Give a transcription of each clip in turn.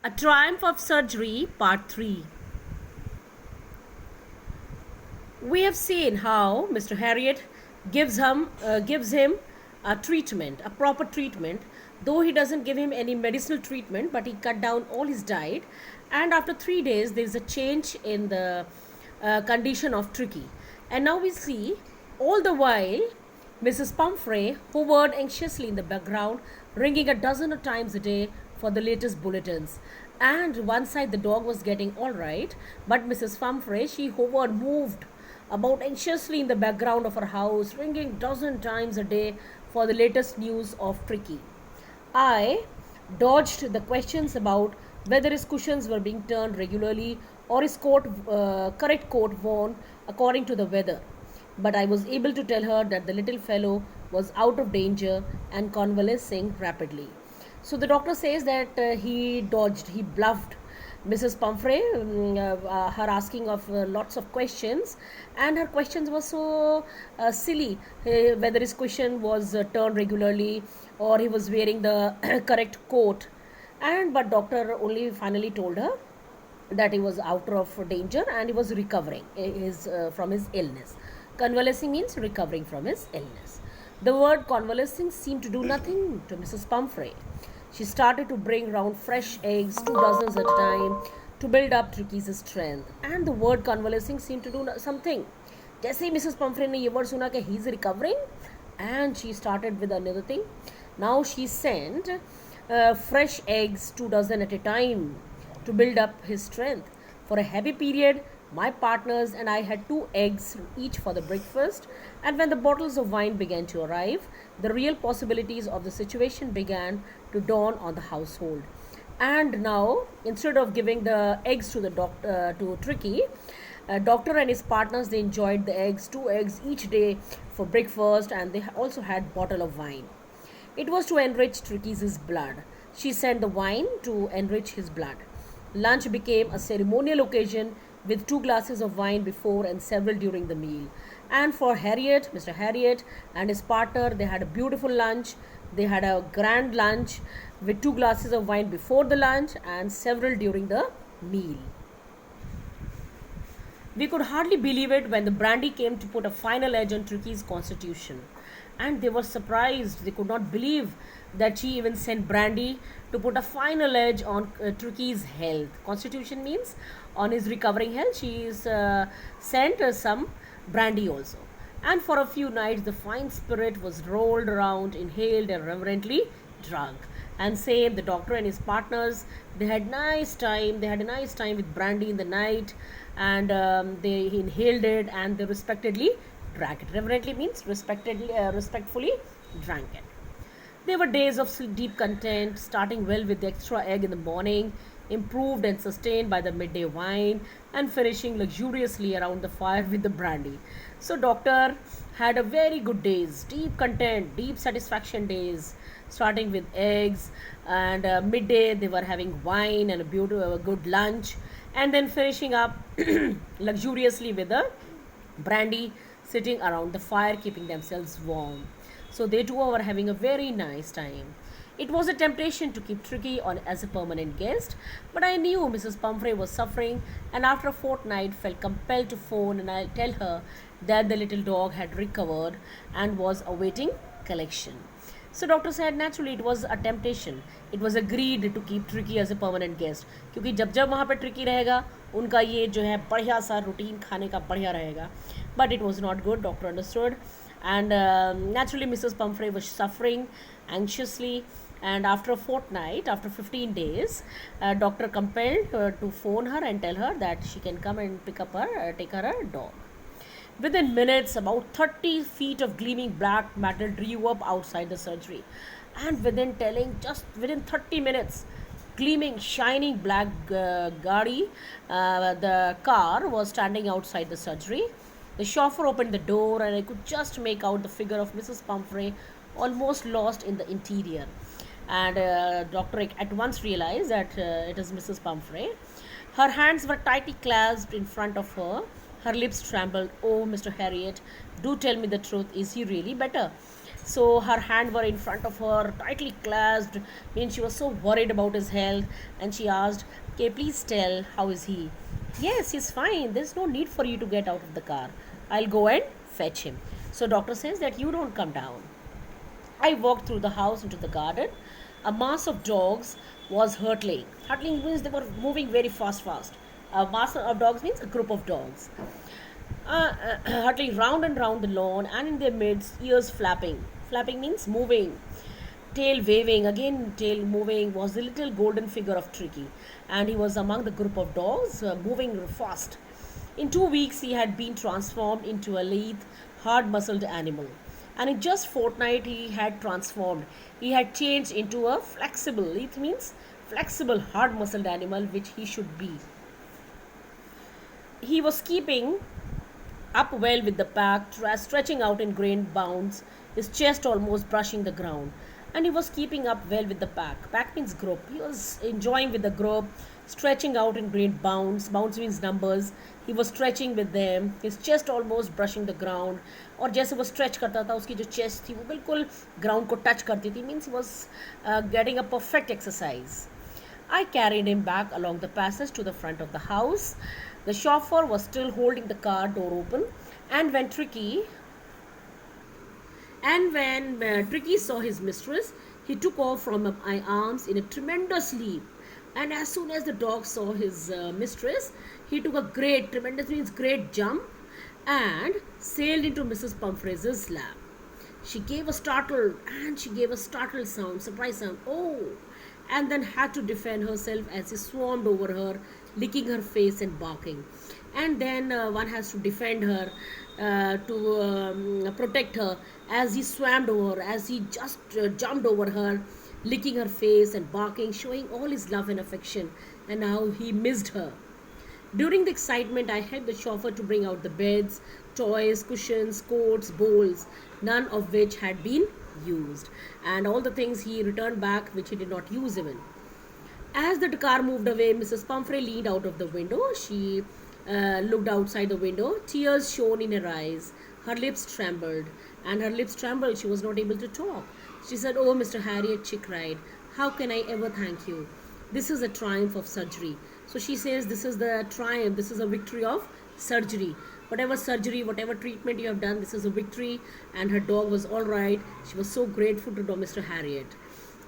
A Triumph of Surgery, Part 3. We have seen how Mr. Harriet gives him a treatment, a proper treatment, though he doesn't give him any medicinal treatment, but he cut down all his diet. And after 3 days, there is a change in the condition of Tricky. And now we see all the while Mrs. Pumphrey hovered anxiously in the background, ringing a dozen of times a day for the latest bulletins. And one side the dog was getting all right, but Mrs. Pumphrey, she hovered, moved about anxiously in the background of her house, ringing dozen times a day for the latest news of Tricky. I dodged the questions about whether his cushions were being turned regularly or his correct coat worn according to the weather. But I was able to tell her that the little fellow was out of danger and convalescing rapidly. So the doctor says that he dodged, he bluffed Mrs. Pumphrey, her asking of lots of questions, and her questions were so silly. Whether his cushion was turned regularly or he was wearing the correct coat, and but doctor only finally told her that he was out of danger and he was recovering from his illness. Convalescing means recovering from his illness. The word convalescing seemed to do nothing to Mrs. Pumphrey. She started to bring round fresh eggs, 2 dozens at a time, to build up Tricky's strength. And the word convalescing seemed to do something. जैसे ही Mrs Pomfrey ने ये word सुना कि he is recovering, and she started with another thing. Now she sent fresh eggs, 2 dozen at a time, to build up his strength. For a happy period, my partners and I had 2 eggs each for the breakfast, and when the bottles of wine began to arrive, the real possibilities of the situation began to dawn on the household. And now, instead of giving the eggs to the doctor to Tricky, doctor and his partners, they enjoyed the eggs, 2 eggs each day for breakfast, and they also had bottle of wine. It was to enrich Tricky's blood. She sent the wine to enrich his blood. Lunch became a ceremonial occasion with 2 glasses of wine before and several during the meal. And for Harriet, Mr. Harriet and his partner, they had a beautiful lunch. They had a grand lunch with 2 glasses of wine before the lunch and several during the meal. We could hardly believe it when the brandy came to put a final edge on Tricky's constitution. And they were surprised. They could not believe that she even sent brandy to put a final edge on Tricky's health. Constitution means on his recovering health. She is sent some brandy also. And for a few nights, the fine spirit was rolled around, inhaled, and reverently drunk. And same, the doctor and his partners, they had nice time. They had a nice time with brandy in the night, and they inhaled it and they respectedly drank it. Reverently means respectfully drank it. There were days of deep content, starting well with the extra egg in the morning, improved and sustained by the midday wine, and finishing luxuriously around the fire with the brandy. So, doctor had a very good days, deep content, deep satisfaction days, starting with eggs, and midday they were having wine and a beautiful, good lunch, and then finishing up luxuriously with the brandy, sitting around the fire, keeping themselves warm. So they too were having a very nice time. It was a temptation to keep Tricky on as a permanent guest, but I knew Mrs. Pumphrey was suffering, and after a fortnight felt compelled to phone and I tell her that the little dog had recovered and was awaiting collection. So doctor said naturally it was a temptation. It was agreed to keep Tricky as a permanent guest, क्योंकि जब जब वहाँ पे Tricky रहेगा उनका ये जो है बढ़िया सा रूटीन खाने का बढ़िया रहेगा. But it was not good. Doctor understood, and naturally Mrs. Pumphrey was suffering anxiously. And after a fortnight, after 15 days, doctor compelled her to phone her and tell her that she can come and take her a dog. Within minutes, about 30 feet of gleaming black metal drew up outside the surgery. And within 30 minutes, gleaming, shining black the car was standing outside the surgery. The chauffeur opened the door, and I could just make out the figure of Mrs. Pumphrey, almost lost in the interior. And doctor at once realized that it is Mrs. Pumphrey. Her hands were tightly clasped in front of her. Her lips trembled. Oh, Mr. Harriet, do tell me the truth. Is he really better? So her hand were in front of her, tightly clasped, means she was so worried about his health. And she asked, okay, please tell, how is he? Yes, he's fine. There's no need for you to get out of the car. I'll go and fetch him. So doctor says that you don't come down. I walked through the house into the garden. A mass of dogs was hurtling. Hurtling means they were moving very fast. A mass of dogs means a group of dogs. Hurtling round and round the lawn, and in their midst, ears flapping. Flapping means moving. Tail waving, again tail moving, was the little golden figure of Tricky, and he was among the group of dogs moving fast. In 2 weeks, he had been transformed into a lithe, hard muscled animal. And in just fortnight, he had transformed. He had changed into a flexible, lithe means flexible, hard muscled animal, which he should be. He was keeping up well with the pack, stretching out in great bounds, his chest almost brushing the ground. And he was keeping up well with the pack. Pack means group. He was enjoying with the group, stretching out in great bounds. Bounds means numbers. He was stretching with them. His chest almost brushing the ground. और जैसे वो stretch करता था उसकी जो chest थी वो बिल्कुल ground को touch करती थी. Means he was getting a perfect exercise. I carried him back along the passage to the front of the house. The chauffeur was still holding the car door open, and when Tricky saw his mistress, he took off from my arms in a tremendous leap. And as soon as the dog saw his mistress, he took a tremendous means great jump, and sailed into Mrs. Pumphrey's lap. She gave a startled sound, surprise sound, oh, and then had to defend herself as he swarmed over her, licking her face and barking. And then one has to defend her, to protect her, as he swam over her, as he just jumped over her, licking her face and barking, showing all his love and affection. And now he missed her. During the excitement, I helped the chauffeur to bring out the beds, toys, cushions, coats, bowls, none of which had been used, and all the things he returned back which he did not use even. As the car moved away, Mrs. Pumphrey leaned out of the window. She looked outside the window. Tears shone in her eyes. Her lips trembled, and her lips trembled. She was not able to talk. She said, "Oh, Mr. Harriet," she cried, "how can I ever thank you? This is a triumph of surgery." So she says, this is the triumph, this is a victory of surgery. Surgery, whatever treatment you have done, this is a victory. And her dog was all right. She was so grateful to Mr. Harriet.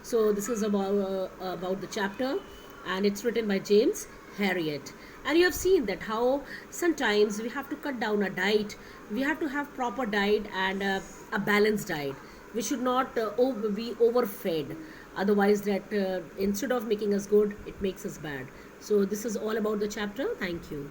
So this is about the chapter, and it's written by James Harriet. And you have seen that how sometimes we have to cut down our diet. We have to have proper diet and a balanced diet. We should not be overfed. Otherwise, that instead of making us good, it makes us bad. So this is all about the chapter. Thank you.